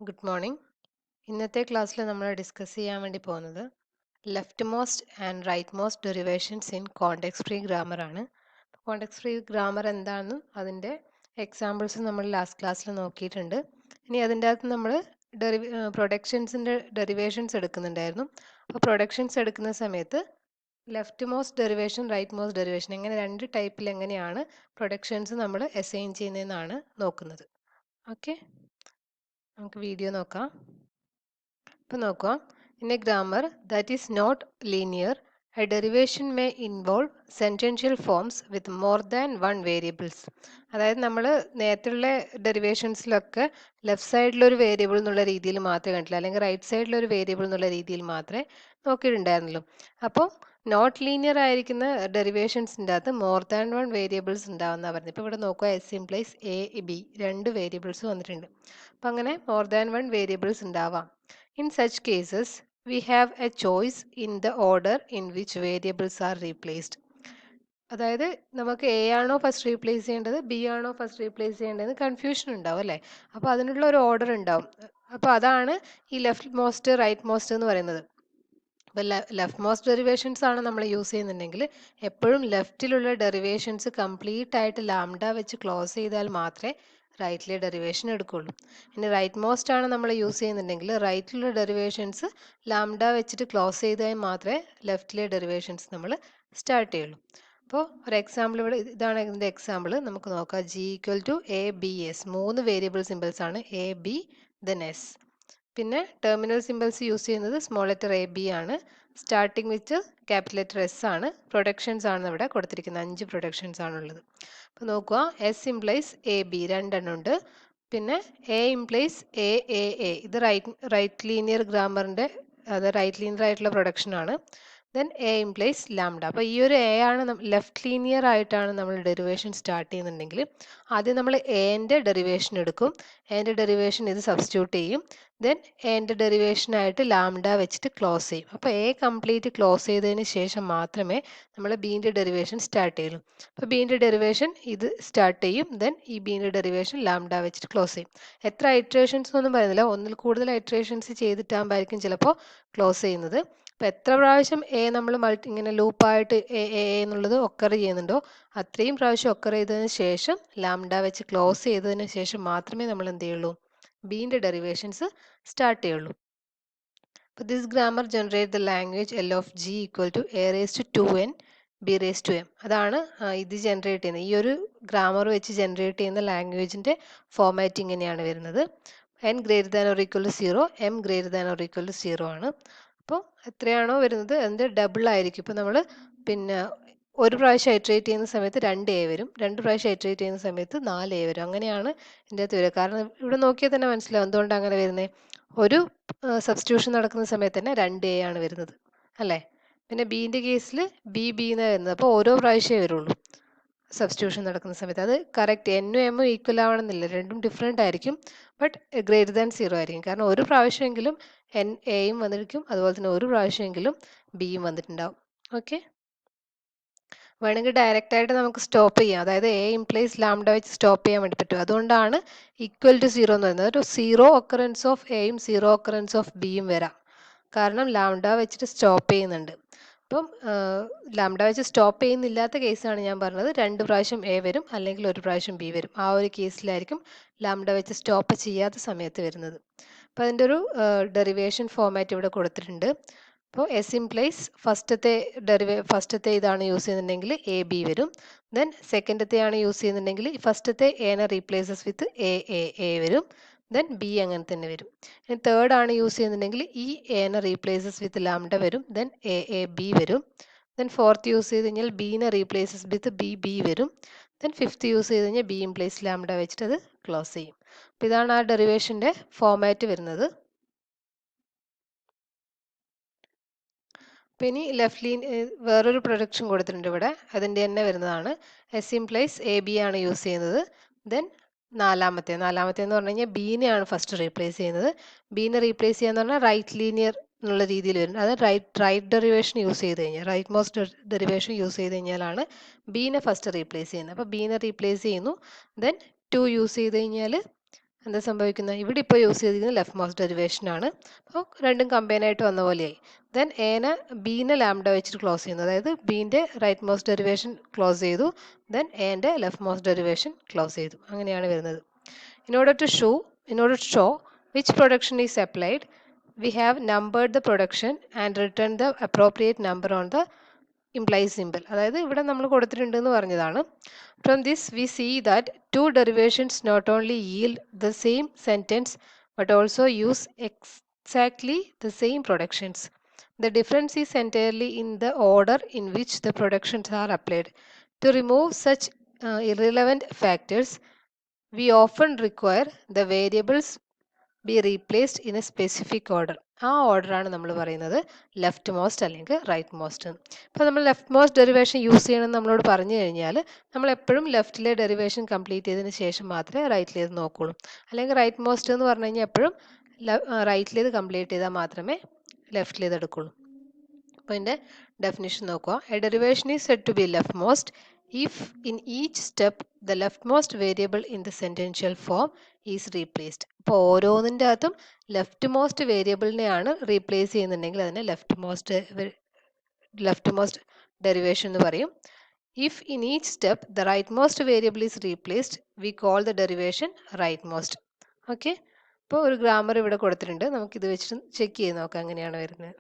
Good morning. ഇന്നത്തെ ക്ലാസ്സിൽ നമ്മൾ ഡിസ്കസ് ചെയ്യാൻ വേണ്ടി പോകുന്നത് left most and right most derivations in context free grammar ആണ്. കോണ്ടെക്സ്റ്റ് ഫ്രീ ഗ്രാമർ എന്താണെന്നും അതിൻ്റെ എക്സാമ്പിൾസ് നമ്മൾ ലാസ്റ്റ് ക്ലാസ്സിൽ നോക്കിയിട്ടുണ്ട്. ഇനി അതിൻ്റെ അകത്ത് നമ്മൾ പ്രൊഡക്ഷൻസിൻ്റെ ഡെറിവേഷൻസ് എടുക്കുന്നുണ്ടായിരുന്നു. അപ്പോൾ പ്രൊഡക്ഷൻസ് എടുക്കുന്ന സമയത്ത് left most derivation, right most derivation എങ്ങനെ രണ്ട് ടൈപ്പിൽ എങ്ങനെയാണ് പ്രൊഡക്ഷൻസ് നമ്മൾ അസൈൻ ചെയ്യുന്നതെന്നാണ് നോക്കുന്നത്. ഓക്കെ, നമുക്ക് വീഡിയോ നോക്കാം. ഇപ്പം നോക്കുക. In a grammar that is not linear, a derivation may involve sentential forms with more than one variables. അതായത് നമ്മൾ നേരത്തെയുള്ള ഡെറിവേഷൻസിലൊക്കെ ലെഫ്റ്റ് സൈഡിലൊരു വേരിയബിൾ എന്നുള്ള രീതിയിൽ മാത്രമേ കണ്ടില്ല, അല്ലെങ്കിൽ റൈറ്റ് സൈഡിലൊരു വേരിയബിൾ എന്നുള്ള രീതിയിൽ മാത്രമേ നോക്കിയിട്ടുണ്ടായിരുന്നുള്ളൂ. അപ്പോൾ നോട്ട് ലീനിയർ ആയിരിക്കുന്ന ഡെറിവേഷൻസിൻ്റെ അകത്ത് മോർ ദാൻ വൺ വേരിയബിൾസ് ഉണ്ടാവുന്ന പറഞ്ഞത്. ഇപ്പോൾ ഇവിടെ നോക്കുക, എസ് ഇംപ്ലൈസ് എ ബി രണ്ട് വേരിയബിൾസ് വന്നിട്ടുണ്ട്. അപ്പം അങ്ങനെ മോർ ദാൻ വൺ വേരിയബിൾസ് ഉണ്ടാവാം. In such cases, we have a choice in the order in which variables are replaced. അതായത് നമുക്ക് എ ആണോ ഫസ്റ്റ് റീപ്ലേസ് ചെയ്യേണ്ടത്, ബി ആണോ ഫസ്റ്റ് റീപ്ലേസ് ചെയ്യേണ്ടതെന്ന് കൺഫ്യൂഷൻ ഉണ്ടാവും അല്ലേ. അപ്പോൾ അതിനുള്ള ഒരു ഓർഡർ ഉണ്ടാവും. അപ്പോൾ അതാണ് ഈ ലെഫ്റ്റ് മോസ്റ്റ് റൈറ്റ് മോസ്റ്റ് എന്ന് പറയുന്നത്. ഇപ്പോൾ ലെഫ്റ്റ് മോസ്റ്റ് ഡെറിവേഷൻസ് ആണ് നമ്മൾ യൂസ് ചെയ്യുന്നുണ്ടെങ്കിൽ എപ്പോഴും ലെഫ്റ്റിലുള്ള ഡെറിവേഷൻസ് കംപ്ലീറ്റ് ആയിട്ട് ലാംഡ വെച്ച് ക്ലോസ് ചെയ്താൽ മാത്രമേ റൈറ്റിലെ ഡെറിവേഷൻ എടുക്കുള്ളൂ. ഇനി റൈറ്റ് മോസ്റ്റ് ആണ് നമ്മൾ യൂസ് ചെയ്യുന്നുണ്ടെങ്കിൽ റൈറ്റിലുള്ള ഡെറിവേഷൻസ് ലാംഡ വെച്ചിട്ട് ക്ലോസ് ചെയ്താൽ മാത്രമേ ലെഫ്റ്റിലെ ഡെറിവേഷൻസ് നമ്മൾ സ്റ്റാർട്ട് ചെയ്യുള്ളൂ. അപ്പോൾ ഒരു എക്സാമ്പിൾ ഇവിടെ ഇതാണ് ഇതിൻ്റെ എക്സാമ്പിൾ. നമുക്ക് നോക്കാം. G equal to A B S, മൂന്ന് വേരിയബിൾ സിമ്പിൾസ് ആണ്, എ ബി ദെൻ എസ്. പിന്നെ ടെർമിനൽ സിമ്പിൾസ് യൂസ് ചെയ്യുന്നത് സ്മോൾ ലെറ്റർ എ ബി ആണ്, starting with capital letter S ആണ്. പ്രൊഡക്ഷൻസ് ആണ് ഇവിടെ കൊടുത്തിരിക്കുന്നത്, 5 പ്രൊഡക്ഷൻസ് ആണുള്ളത്. അപ്പോൾ നോക്കുക, എസ് ഇംപ്ലൈസ് എ ബി രണ്ടെണ്ണം ഉണ്ട്, പിന്നെ A implies A A A, ഇത് റൈറ്റ് ലീനിയർ ഗ്രാമറിൻ്റെ അത് റൈറ്റ് ലീനിയർ ആയിട്ടുള്ള പ്രൊഡക്ഷൻ ആണ്. Then A implies lambda. അപ്പോൾ ഈ ഒരു എ ആണ് ലെഫ്റ്റ് ലീനിയർ ആയിട്ടാണ് നമ്മൾ ഡെറിവേഷൻ സ്റ്റാർട്ട് ചെയ്യുന്നുണ്ടെങ്കിൽ ആദ്യം നമ്മൾ എൻ്റെ ഡെറിവേഷൻ എടുക്കും, എൻ്റെ ഡെറിവേഷൻ ഇത് സബ്സ്റ്റിറ്റ്യൂട്ട് ചെയ്യും, ദെൻ എൻ്റെ ഡെറിവേഷനായിട്ട് ലാംഡ വെച്ചിട്ട് ക്ലോസ് ചെയ്യും. അപ്പോൾ എ കംപ്ലീറ്റ് ക്ലോസ് ചെയ്തതിന് ശേഷം മാത്രമേ നമ്മൾ ബീൻ്റെ ഡെറിവേഷൻ സ്റ്റാർട്ട് ചെയ്യുള്ളൂ. അപ്പോൾ ബീൻ്റെ ഡെറിവേഷൻ ഇത് സ്റ്റാർട്ട് ചെയ്യും, ദെൻ ഈ ബീൻ്റെ ഡെറിവേഷൻ ലാംഡ വെച്ചിട്ട് ക്ലോസ് ചെയ്യും. എത്ര ഐട്രേഷൻസ് ഒന്നും പറയുന്നില്ല, ഒന്നിൽ കൂടുതൽ ഐട്രേഷൻസ് ചെയ്തിട്ടാകുമ്പോഴായിരിക്കും ചിലപ്പോൾ ക്ലോസ് ചെയ്യുന്നത്. അപ്പോൾ എത്ര പ്രാവശ്യം എ നമ്മൾ ഇങ്ങനെ ലൂപ്പായിട്ട് എ എന്നുള്ളത് ഒക്കർ ചെയ്യുന്നുണ്ടോ അത്രയും പ്രാവശ്യം ഒക്കർ ചെയ്തതിന് ശേഷം ലാംഡ വെച്ച് ക്ലോസ് ചെയ്തതിന് ശേഷം മാത്രമേ നമ്മൾ എന്ത് ചെയ്യുള്ളൂ, ബീൻ്റെ ഡെറിവേഷൻസ് സ്റ്റാർട്ട് ചെയ്യുള്ളൂ. അപ്പോൾ this grammar generate the language L of G equal to A raise to 2n B raise to M. അതാണ് ഇത് ജനറേറ്റ് ചെയ്യുന്നത്. ഈ ഒരു ഗ്രാമർ വെച്ച് ജനറേറ്റ് ചെയ്യുന്ന ലാംഗ്വേജിൻ്റെ ഫോമാറ്റ് ഇങ്ങനെയാണ് വരുന്നത്. n greater than or equal to 0, m greater than or equal to 0 ആണ്. അപ്പോൾ എത്രയാണോ വരുന്നത് അതിൻ്റെ ഡബിൾ ആയിരിക്കും. ഇപ്പോൾ നമ്മൾ പിന്നെ ഒരു പ്രാവശ്യം ഐട്രേറ്റ് ചെയ്യുന്ന സമയത്ത് 2a വരും, 2 പ്രാവശ്യം ഐട്രേറ്റ് ചെയ്യുന്ന സമയത്ത് 4a വരും. അങ്ങനെയാണ് ഇതിൻ്റെ അകത്ത് വരിക. കാരണം ഇവിടെ നോക്കിയാൽ തന്നെ മനസ്സിലാവും എന്തുകൊണ്ടാണ് അങ്ങനെ വരുന്നത്. ഒരു സബ്സ്റ്റിറ്റ്യൂഷൻ നടക്കുന്ന സമയത്ത് തന്നെ 2a ആണ് വരുന്നത് അല്ലേ. പിന്നെ ബീൻ്റെ കേസിൽ ബി എന്നാണ് വരുന്നത്. അപ്പോൾ ഓരോ പ്രാവശ്യമേ വരുള്ളൂ സബ്സ്റ്റിറ്റ്യൂഷൻ നടക്കുന്ന സമയത്ത്. അത് കറക്റ്റ് എന്നും എമ്മും ഈക്വൽ ആവണമെന്നില്ല, രണ്ടും ഡിഫറെൻ്റ് ആയിരിക്കും, ബട്ട് ഗ്രേറ്റർ ദാൻ 0 ആയിരിക്കും. കാരണം ഒരു പ്രാവശ്യമെങ്കിലും എയും വന്നിരിക്കും, അതുപോലെ തന്നെ ഒരു പ്രാവശ്യമെങ്കിലും ബിയും വന്നിട്ടുണ്ടാവും. ഓക്കെ, വേണമെങ്കിൽ ഡയറക്റ്റ് ആയിട്ട് നമുക്ക് സ്റ്റോപ്പ് ചെയ്യാം. അതായത് എ ഇംപ്ലൈസ് ലാംഡ വെച്ച് സ്റ്റോപ്പ് ചെയ്യാൻ വേണ്ടി പറ്റും. അതുകൊണ്ടാണ് ഈക്വൽ ടു 0 എന്ന് പറയുന്നത്. ഒരു 0 ഒക്കറൻസ് ഓഫ് എയും 0 ഒക്കറൻസ് ഓഫ് ബിയും വരാം, കാരണം ലാംഡ വെച്ചിട്ട് സ്റ്റോപ്പ് ചെയ്യുന്നുണ്ട്. അപ്പം ലാംഡ വെച്ച് സ്റ്റോപ്പ് ചെയ്യുന്നില്ലാത്ത കേസാണ് ഞാൻ പറഞ്ഞത്. 2 പ്രാവശ്യം എ വരും അല്ലെങ്കിൽ ഒരു പ്രാവശ്യം ബി വരും. ആ ഒരു കേസിലായിരിക്കും ലാംഡ വെച്ച് സ്റ്റോപ്പ് ചെയ്യാത്ത സമയത്ത് വരുന്നത്. അപ്പോൾ അതിൻ്റെ ഒരു ഡെറിവേഷൻ ഫോമാറ്റ് ഇവിടെ കൊടുത്തിട്ടുണ്ട്. അപ്പോൾ എസ് ഇംപ്ലൈസ് ഫസ്റ്റത്തെ ഇതാണ് യൂസ് ചെയ്യുന്നുണ്ടെങ്കിൽ എ ബി വരും. ദെൻ സെക്കൻഡത്തെ ആണ് യൂസ് ചെയ്യുന്നുണ്ടെങ്കിൽ ഫസ്റ്റത്തെ എനെ റീപ്ലേസസ് വിത്ത് എ വരും. ദെൻ ബി അങ്ങനെ തന്നെ വരും. ഇനി തേർഡ് ആണ് യൂസ് ചെയ്യുന്നുണ്ടെങ്കിൽ ഈ എനെ റീപ്ലേസസ് വിത്ത് ലാംഡ വരും, ദെൻ എ ബി വരും. ദെൻ ഫോർത്ത് യൂസ് ചെയ്ത് കഴിഞ്ഞാൽ ബീനെ റീപ്ലേസസ് വിത്ത് ബി വരും. ദെൻ ഫിഫ്ത്ത് യൂസ് ചെയ്ത് കഴിഞ്ഞാൽ ബി ഇംപ്ലൈസ് ലാംഡ വെച്ചിട്ട് അത് ക്ലോസ് ചെയ്യും. അപ്പോൾ ഇതാണ് ആ ഡെറിവേഷൻ്റെ ഫോമാറ്റ് വരുന്നത്. അപ്പോൾ ഇനി വേറൊരു പ്രൊഡക്ഷൻ കൊടുത്തിട്ടുണ്ട് ഇവിടെ, അതിൻ്റെ തന്നെ വരുന്നതാണ്. എസ് ഇംപ്ലൈസ് എ ബി ആണ് യൂസ് ചെയ്യുന്നത്. ദെൻ നാലാമത്തെ എന്ന് പറഞ്ഞു കഴിഞ്ഞാൽ ബീനെയാണ് ഫസ്റ്റ് റീപ്ലേസ് ചെയ്യുന്നത്. ബീനെ റീപ്ലേസ് ചെയ്യാന്ന് പറഞ്ഞാൽ റൈറ്റ് ലീനിയർ എന്നുള്ള രീതിയിൽ വരും. അത് റൈറ്റ് ഡെറിവേഷൻ യൂസ് ചെയ്ത് കഴിഞ്ഞാൽ, റൈറ്റ് മോസ്റ്റ് ഡെറിവേഷൻ യൂസ് ചെയ്ത് കഴിഞ്ഞാലാണ് ബീനെ ഫസ്റ്റ് റീപ്ലേസ് ചെയ്യുന്നത്. അപ്പോൾ ബീനെ റീപ്ലേസ് ചെയ്യുന്നു. ദെൻ 2 യൂസ് ചെയ്ത് കഴിഞ്ഞാൽ എന്താ സംഭവിക്കുന്നത്? ഇവിടെ ഇപ്പോൾ യൂസ് ചെയ്തിരിക്കുന്നത് ലെഫ്റ്റ് മോസ്റ്റ് ഡെറിവേഷൻ ആണ്. അപ്പോൾ രണ്ടും കമ്പൈൻ ആയിട്ട് വന്ന പോലെയായി. ദെൻ എനെ ബീനെ ലാംഡ വെച്ചിട്ട് ക്ലോസ് ചെയ്യുന്നു. അതായത് ബീൻ്റെ റൈറ്റ് മോസ്റ്റ് ഡെറിവേഷൻ ക്ലോസ് ചെയ്തു. ദെൻ എൻ്റെ ലെഫ്റ്റ് മോസ്റ്റ് ഡെറിവേഷൻ ക്ലോസ് ചെയ്തു. അങ്ങനെയാണ് വരുന്നത്. In order to show which production is applied, we have numbered the production and returned the appropriate number on the implies symbol. അതായത് ഇവിടെ നമ്മൾ കൊടുത്തിട്ടുണ്ട് എന്ന് പറഞ്ഞതാണ്. From this we see that two derivations not only yield the same sentence but also use exactly the same productions. The difference is entirely in the order in which the productions are applied. To remove such irrelevant factors, we often require the variables be replaced in a specific order. ആ ഓർഡറാണ് നമ്മൾ പറയുന്നത് left most അല്ലെങ്കിൽ right most. ഇപ്പോൾ നമ്മൾ left most derivation use ചെയ്യണമെന്ന് നമ്മളോട് പറഞ്ഞു കഴിഞ്ഞാൽ നമ്മൾ എപ്പോഴും ലെഫ്റ്റിലെ ഡെറിവേഷൻ കംപ്ലീറ്റ് ചെയ്തതിന് ശേഷം മാത്രമേ റൈറ്റിലേത് നോക്കുള്ളൂ. അല്ലെങ്കിൽ റൈറ്റ് മോസ്റ്റ് എന്ന് പറഞ്ഞു കഴിഞ്ഞാൽ എപ്പോഴും റൈറ്റിലേത് കംപ്ലീറ്റ് ചെയ്താൽ മാത്രമേ ലെഫ്റ്റിലേത് എടുക്കുള്ളൂ. അപ്പോൾ ഇതിൻ്റെ ഡെഫിനിഷൻ നോക്കുക. A derivation is said to be left most if in each step the leftmost variable in the sentential form is replaced. അപ്പോൾ ഓരോന്നിൻ്റെ അകത്തും ലെഫ്റ്റ് മോസ്റ്റ് വേരിയബിളിനെയാണ് റീപ്ലേസ് ചെയ്യുന്നുണ്ടെങ്കിൽ അതിനെ ലെഫ്റ്റ് മോസ്റ്റ് ഡെറിവേഷൻ എന്ന് പറയും. If in each step the rightmost variable is replaced, we call the derivation rightmost. Okay, അപ്പോൾ ഒരു grammar ഇവിടെ കൊടുത്തിട്ടുണ്ട്. നമുക്കിത് വെച്ചിട്ട് ചെക്ക് ചെയ്ത് നോക്കാം എങ്ങനെയാണ് വരുന്നത്.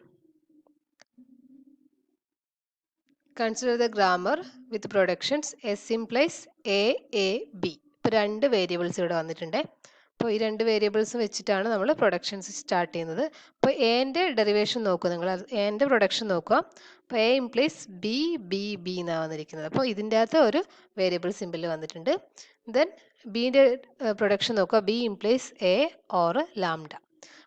Consider the grammar with productions S implies A, B. ഇപ്പോൾ രണ്ട് വേരിയബിൾസ് ഇവിടെ വന്നിട്ടുണ്ട്. അപ്പോൾ ഈ രണ്ട് വേരിയബിൾസ് വെച്ചിട്ടാണ് നമ്മൾ പ്രൊഡക്ഷൻസ് സ്റ്റാർട്ട് ചെയ്യുന്നത്. അപ്പോൾ എൻ്റെ ഡെറിവേഷൻ നോക്കുക, നിങ്ങൾ എൻ്റെ പ്രൊഡക്ഷൻ നോക്കുക. അപ്പോൾ A implies B B B എന്നാണ് വന്നിരിക്കുന്നത്. അപ്പോൾ ഇതിൻ്റെ അകത്ത് ഒരു വേരിയബിൾ സിമ്പിൾ വന്നിട്ടുണ്ട്. ദെൻ ബീൻ്റെ പ്രൊഡക്ഷൻ നോക്കുക, B implies A or lambda.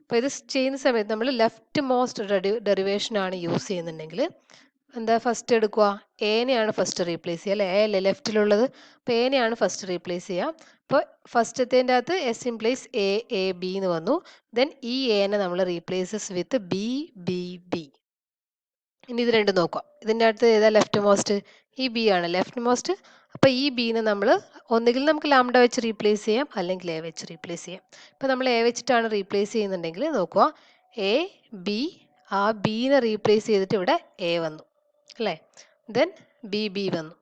അപ്പോൾ ഇത് ചെയ്യുന്ന സമയത്ത് നമ്മൾ ലെഫ്റ്റ് മോസ്റ്റ് ഡെറിവേഷൻ ആണ് യൂസ് ചെയ്യുന്നുണ്ടെങ്കിൽ എന്താ ഫസ്റ്റ് എടുക്കുക, എനെയാണ് ഫസ്റ്റ് റീപ്ലേസ് ചെയ്യുക അല്ലേ? എ അല്ലേ ലെഫ്റ്റിലുള്ളത്. അപ്പോൾ എനെയാണ് ഫസ്റ്റ് റീപ്ലേസ് ചെയ്യുക. അപ്പോൾ ഫസ്റ്റത്തേൻ്റെ അകത്ത് എസ് ഇംപ്ലൈസ് എ ബി എന്ന് വന്നു. ദെൻ ഈ എനെ നമ്മൾ replaces with B B B. ഇനി ഇത് രണ്ടും നോക്കുക. ഇതിൻ്റെ അകത്ത് ഏതാ ലെഫ്റ്റ് മോസ്റ്റ്? ഈ ബി ആണ് ലെഫ്റ്റ് മോസ്റ്റ്. അപ്പോൾ ഈ ബീനെ നമ്മൾ ഒന്നുകിൽ നമുക്ക് ലാംഡ വെച്ച് റീപ്ലേസ് ചെയ്യാം, അല്ലെങ്കിൽ എ വെച്ച് റീപ്ലേസ് ചെയ്യാം. ഇപ്പോൾ നമ്മൾ എ വെച്ചിട്ടാണ് റീപ്ലേസ് ചെയ്യുന്നുണ്ടെങ്കിൽ നോക്കുക, എ ബി, ആ ബീനെ റീപ്ലേസ് ചെയ്തിട്ട് ഇവിടെ എ വന്നു അല്ലേ? ദെൻ ബി ബി വന്നു.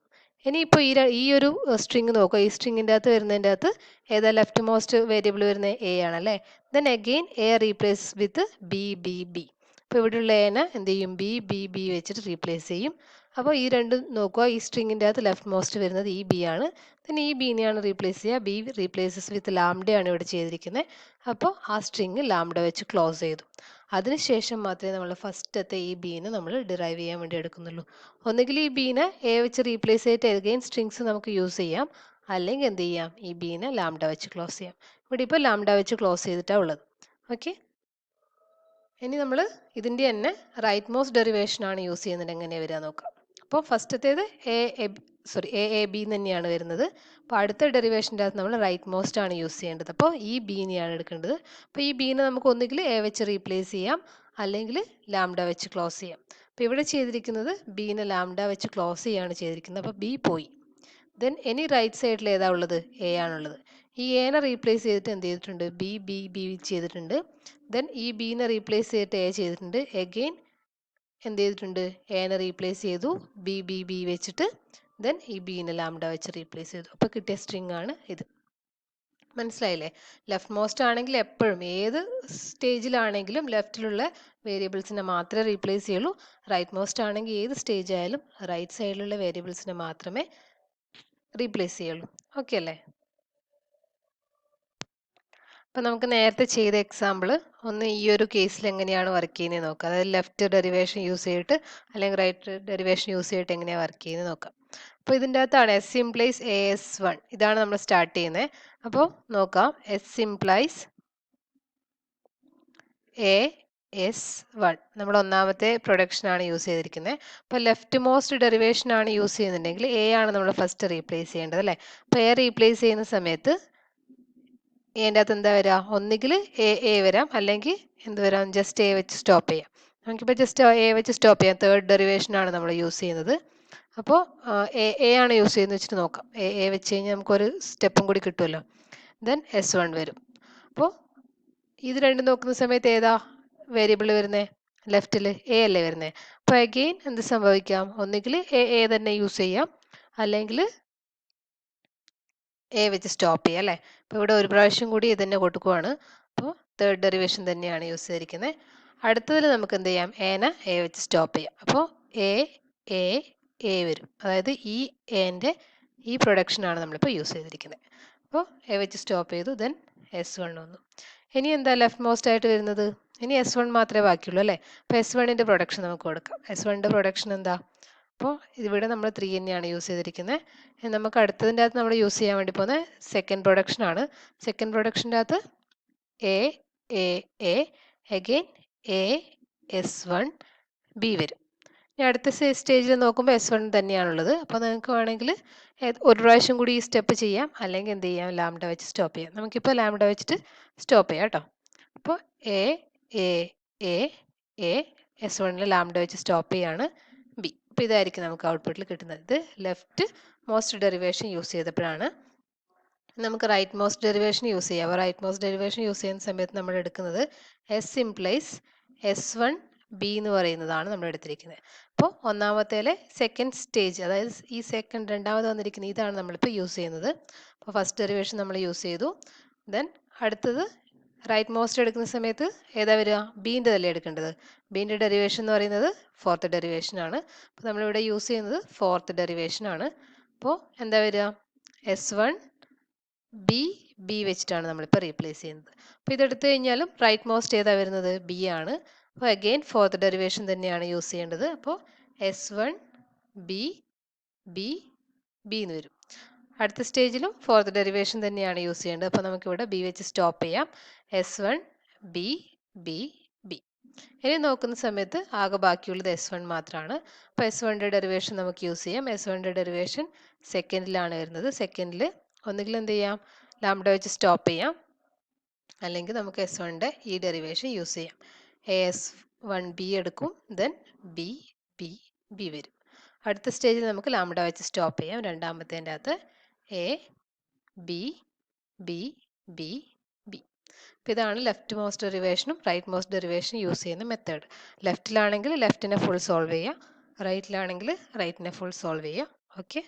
ഇനിയിപ്പോൾ ഈ ഒരു സ്ട്രിങ് നോക്കുക. ഈ സ്ട്രിങ്ങിൻ്റെ അകത്ത് വരുന്നതിൻ്റെ അകത്ത് ഏതാ ലെഫ്റ്റ് മോസ്റ്റ് വേരിയബിൾ വരുന്നത്? എ ആണല്ലേ? Then again A replace with B B B. അപ്പോൾ ഇവിടെയുള്ള എനെ എന്ത് ചെയ്യും? ബി ബി ബി വെച്ചിട്ട് റീപ്ലേസ് ചെയ്യും. അപ്പോൾ ഈ രണ്ടും നോക്കുക. ഈ സ്ട്രിങ്ങിൻ്റെ അകത്ത് ലെഫ്റ്റ് മോസ്റ്റ് വരുന്നത് ഈ ബി ആണ്. then ഈ ബീനെയാണ് റീപ്ലേസ് ചെയ്യുക. ബി റീപ്ലേസസ് വിത്ത് ലാംഡയാണ് ഇവിടെ ചെയ്തിരിക്കുന്നത്. അപ്പോൾ ആ സ്ട്രിങ് ലാംഡ വെച്ച് ക്ലോസ് ചെയ്തു. അതിനുശേഷം മാത്രമേ നമ്മൾ ഫസ്റ്റത്തെ ഈ ബീനെ നമ്മൾ ഡിറൈവ് ചെയ്യാൻ വേണ്ടി എടുക്കുന്നുള്ളൂ. ഒന്നുകിൽ ഈ ബീനെ എ വെച്ച് റീപ്ലേസ് ചെയ്തിട്ട് എഗെയിൻ സ്ട്രിങ്സ് നമുക്ക് യൂസ് ചെയ്യാം, അല്ലെങ്കിൽ എന്ത് ചെയ്യാം, ഈ ബീനെ ലാംഡ വെച്ച് ക്ലോസ് ചെയ്യാം. ഇവിടെ ഇപ്പോൾ ലാംഡ വെച്ച് ക്ലോസ് ചെയ്തിട്ടാണ് ഉള്ളത്. ഓക്കെ, ഇനി നമ്മൾ ഇതിൻ്റെ തന്നെ റൈറ്റ് മോസ്റ്റ് ഡെറിവേഷൻ ആണ് യൂസ് ചെയ്യുന്നത്. എങ്ങനെയാണ് വരിക നോക്കാം. അപ്പോൾ ഫസ്റ്റത്തേത് എ ബി തന്നെയാണ് വരുന്നത്. അപ്പോൾ അടുത്ത ഡെറിവേഷൻ്റെ അകത്ത് നമ്മൾ റൈറ്റ് മോസ്റ്റ് ആണ് യൂസ് ചെയ്യേണ്ടത്. അപ്പോൾ ഈ ബീനെയാണ് എടുക്കേണ്ടത്. അപ്പോൾ ഈ ബീനെ നമുക്ക് ഒന്നുകിൽ എ വെച്ച് റീപ്ലേസ് ചെയ്യാം, അല്ലെങ്കിൽ ലാംഡ വെച്ച് ക്ലോസ് ചെയ്യാം. അപ്പോൾ ഇവിടെ ചെയ്തിരിക്കുന്നത് ബീനെ ലാംഡ വെച്ച് ക്ലോസ് ചെയ്യാണ് ചെയ്തിരിക്കുന്നത്. അപ്പോൾ ബി പോയി. ദെൻ ഇനി റൈറ്റ് സൈഡിൽ ഏതാ ഉള്ളത്? എ ആണുള്ളത്. ഈ എനെ റീപ്ലേസ് ചെയ്തിട്ട് എന്ത് ചെയ്തിട്ടുണ്ട്? ബി ബി ബി ചെയ്തിട്ടുണ്ട്. ദെൻ ഈ ബീനെ റീപ്ലേസ് ചെയ്തിട്ട് എ ചെയ്തിട്ടുണ്ട്. എഗെയിൻ എന്ത് ചെയ്തിട്ടുണ്ട്? എനെ റീപ്ലേസ് ചെയ്തു, ബി ബി ബി വെച്ചിട്ട്. ദെൻ ഈ ബീനെ ലാംഡ വെച്ച് റീപ്ലേസ് ചെയ്തു. അപ്പോൾ കിട്ടിയ സ്ട്രിങ് ആണ് ഇത്. മനസ്സിലായില്ലേ? ലെഫ്റ്റ് മോസ്റ്റ് ആണെങ്കിൽ എപ്പോഴും ഏത് സ്റ്റേജിലാണെങ്കിലും ലെഫ്റ്റിലുള്ള വേരിയബിൾസിനെ മാത്രമേ റീപ്ലേസ് ചെയ്യുള്ളൂ. റൈറ്റ് മോസ്റ്റ് ആണെങ്കിൽ ഏത് സ്റ്റേജ് ആയാലും റൈറ്റ് സൈഡിലുള്ള വേരിയബിൾസിനെ മാത്രമേ റീപ്ലേസ് ചെയ്യുള്ളൂ. ഓക്കെ അല്ലേ? അപ്പം നമുക്ക് നേരത്തെ ചെയ്ത എക്സാമ്പിൾ ഒന്ന് ഈ ഒരു കേസിൽ എങ്ങനെയാണ് വർക്ക് ചെയ്യുന്നത് നോക്കാം. അതായത് ലെഫ്റ്റ് ഡെറിവേഷൻ യൂസ് ചെയ്തിട്ട് അല്ലെങ്കിൽ റൈറ്റ് ഡെറിവേഷൻ യൂസ് ചെയ്തിട്ട് എങ്ങനെയാണ് വർക്ക് ചെയ്യുന്നത് നോക്കാം. അപ്പോൾ ഇതിൻ്റെ അകത്താണ് S implies A S one, ഇതാണ് നമ്മൾ സ്റ്റാർട്ട് ചെയ്യുന്നത്. അപ്പോൾ നോക്കാം, S implies A S one നമ്മൾ ഒന്നാമത്തെ പ്രൊഡക്ഷൻ ആണ് യൂസ് ചെയ്തിരിക്കുന്നത്. അപ്പോൾ ലെഫ്റ്റ് മോസ്റ്റ് ഡെറിവേഷൻ ആണ് യൂസ് ചെയ്യുന്നുണ്ടെങ്കിൽ എ ആണ് നമ്മൾ ഫസ്റ്റ് റീപ്ലേസ് ചെയ്യേണ്ടത് അല്ലേ? അപ്പോൾ എ റീപ്ലേസ് ചെയ്യുന്ന സമയത്ത് എൻ്റെ അകത്ത് എന്താ വരിക? ഒന്നുകിൽ എ വരാം, അല്ലെങ്കിൽ എന്ത് വരാം, ജസ്റ്റ് എ വെച്ച് സ്റ്റോപ്പ് ചെയ്യാം. നമുക്കിപ്പോൾ ജസ്റ്റ് എ വെച്ച് സ്റ്റോപ്പ് ചെയ്യാം. തേർഡ് ഡെറിവേഷൻ ആണ് നമ്മൾ യൂസ് ചെയ്യുന്നത്. അപ്പോൾ എ ആണ് യൂസ് ചെയ്യുന്നത് വെച്ചിട്ട് നോക്കാം. എ വെച്ച് കഴിഞ്ഞാൽ നമുക്കൊരു സ്റ്റെപ്പും കൂടി കിട്ടുമല്ലോ. ദെൻ എസ് വൺ വരും. അപ്പോൾ ഇത് രണ്ടും നോക്കുന്ന സമയത്ത് ഏതാ വേരിയബിൾ വരുന്നത്? ലെഫ്റ്റിൽ എ അല്ലേ വരുന്നത്. അപ്പോൾ അഗെയിൻ എന്ത് സംഭവിക്കാം? ഒന്നുകിൽ എ തന്നെ യൂസ് ചെയ്യാം, അല്ലെങ്കിൽ എ വെച്ച് സ്റ്റോപ്പ് ചെയ്യാം അല്ലേ. അപ്പോൾ ഇവിടെ ഒരു പ്രാവശ്യം കൂടി ഇത് തന്നെ കൊടുക്കുവാണ്. അപ്പോൾ തേർഡ് ഡെറിവേഷൻ തന്നെയാണ് യൂസ് ചെയ്തിരിക്കുന്നത്. അടുത്തതിൽ നമുക്ക് എന്ത് ചെയ്യാം? എനെ എ വെച്ച് സ്റ്റോപ്പ് ചെയ്യാം. അപ്പോൾ എ എ എ വരും. അതായത് ഈ എൻ്റെ ഈ പ്രൊഡക്ഷനാണ് നമ്മളിപ്പോൾ യൂസ് ചെയ്തിരിക്കുന്നത്. അപ്പോൾ എ വെച്ച് സ്റ്റോപ്പ് ചെയ്തു. ദെൻ S1 വന്നു. ഇനി എന്താ ലെഫ്റ്റ് മോസ്റ്റ് ആയിട്ട് വരുന്നത്? ഇനി S1 മാത്രമേ ബാക്കിയുള്ളൂ അല്ലേ. അപ്പോൾ S1ൻ്റെ പ്രൊഡക്ഷൻ നമുക്ക് കൊടുക്കാം. S1ൻ്റെ പ്രൊഡക്ഷൻ എന്താ? അപ്പോൾ ഇവിടെ നമ്മൾ 3 തന്നെയാണ് യൂസ് ചെയ്തിരിക്കുന്നത്. നമുക്ക് അടുത്തതിൻ്റെ അകത്ത് നമ്മൾ യൂസ് ചെയ്യാൻ വേണ്ടി പോകുന്നത് സെക്കൻഡ് പ്രൊഡക്ഷൻ ആണ്. സെക്കൻഡ് പ്രൊഡക്ഷൻ്റെ അകത്ത് A A A again A S1 B വരും. ഇനി അടുത്ത സ്റ്റേജിൽ നോക്കുമ്പോൾ S1 തന്നെയാണുള്ളത്. അപ്പോൾ നിങ്ങൾക്ക് വേണമെങ്കിൽ ഒരു പ്രാവശ്യം കൂടി ഈ സ്റ്റെപ്പ് ചെയ്യാം, അല്ലെങ്കിൽ എന്ത് ചെയ്യാം? ലാംഡ വെച്ച് സ്റ്റോപ്പ് ചെയ്യാം. നമുക്കിപ്പോൾ ലാംഡ വെച്ചിട്ട് സ്റ്റോപ്പ് ചെയ്യാം കേട്ടോ. അപ്പോൾ എ എ എ എ S1ൽ ലാംഡ വെച്ച് സ്റ്റോപ്പ് ചെയ്യാണ് ബി. അപ്പോൾ ഇതായിരിക്കും നമുക്ക് ഔട്ട്പുട്ടിൽ കിട്ടുന്നത്. ഇത് ലെഫ്റ്റ് മോസ്റ്റ് ഡെറിവേഷൻ യൂസ് ചെയ്തപ്പോഴാണ്. നമുക്ക് റൈറ്റ് മോസ്റ്റ് ഡെറിവേഷൻ യൂസ് ചെയ്യാം. അപ്പോൾ റൈറ്റ് മോസ്റ്റ് ഡെറിവേഷൻ യൂസ് ചെയ്യുന്ന സമയത്ത് നമ്മൾ എടുക്കുന്നത് S ഇംപ്ലൈസ് S1 ബി എന്ന് പറയുന്നതാണ് നമ്മൾ എടുത്തിരിക്കുന്നത്. അപ്പോൾ ഒന്നാമത്തേലെ സെക്കൻഡ് സ്റ്റേജ്, അതായത് ഈ രണ്ടാമത് വന്നിരിക്കുന്ന ഇതാണ് നമ്മളിപ്പോൾ യൂസ് ചെയ്യുന്നത്. അപ്പോൾ ഫസ്റ്റ് ഡെറിവേഷൻ നമ്മൾ യൂസ് ചെയ്തു. ദെൻ അടുത്തത് റൈറ്റ് മോസ്റ്റ് എടുക്കുന്ന സമയത്ത് ഏതാ വരിക? ബീൻ്റെ അല്ലേ എടുക്കേണ്ടത്. ബീൻ്റെ ഡെറിവേഷൻ എന്ന് പറയുന്നത് ഫോർത്ത് ഡെറിവേഷൻ ആണ്. അപ്പോൾ നമ്മളിവിടെ യൂസ് ചെയ്യുന്നത് ഫോർത്ത് ഡെറിവേഷൻ ആണ്. അപ്പോൾ എന്താ വരിക? S1 ബി വെച്ചിട്ടാണ് നമ്മളിപ്പോൾ റീപ്ലേസ് ചെയ്യുന്നത്. അപ്പോൾ ഇതെടുത്തു കഴിഞ്ഞാലും റൈറ്റ് മോസ്റ്റ് ഏതാ വരുന്നത്? ബി ആണ്. അപ്പോൾ അഗെയിൻ ഫോർത്ത് ഡെറിവേഷൻ തന്നെയാണ് യൂസ് ചെയ്യേണ്ടത്. അപ്പോൾ S1 ബി ബി ബി എന്ന് വരും. അടുത്ത സ്റ്റേജിലും ഫോർത്ത് ഡെറിവേഷൻ തന്നെയാണ് യൂസ് ചെയ്യേണ്ടത്. അപ്പോൾ നമുക്കിവിടെ ബി വെച്ച് സ്റ്റോപ്പ് ചെയ്യാം. S1 B B B. ഇനി നോക്കുന്ന സമയത്ത് ആകെ ബാക്കിയുള്ളത് S1 മാത്രമാണ്. അപ്പോൾ S1ൻ്റെ ഡെറിവേഷൻ നമുക്ക് യൂസ് ചെയ്യാം. S1ൻ്റെ ഡെറിവേഷൻ സെക്കൻഡിലാണ് വരുന്നത്. സെക്കൻഡിൽ ഒന്നുകിൽ എന്ത് ചെയ്യാം? ലാംഡ വെച്ച് സ്റ്റോപ്പ് ചെയ്യാം, അല്ലെങ്കിൽ നമുക്ക് S1ൻ്റെ ഈ ഡെറിവേഷൻ യൂസ് ചെയ്യാം. AS1B എടുക്കും, ദെൻ ബി ബി ബി വരും. അടുത്ത സ്റ്റേജിൽ നമുക്ക് ലാംഡ വെച്ച് സ്റ്റോപ്പ് ചെയ്യാം. രണ്ടാമത്തേൻ്റെ അകത്ത് A B B B B. അപ്പോൾ ഇതാണ് ലെഫ്റ്റ് മോസ്റ്റ് ഡെറിവേഷനും റൈറ്റ് മോസ്റ്റ് ഡെറിവേഷനും യൂസ് ചെയ്യുന്ന മെത്തേഡ്. ലെഫ്റ്റിലാണെങ്കിൽ ലെഫ്റ്റിനെ ഫുൾ സോൾവ് ചെയ്യുക, റൈറ്റിലാണെങ്കിൽ റൈറ്റിനെ ഫുൾ സോൾവ് ചെയ്യുക. ഓക്കെ.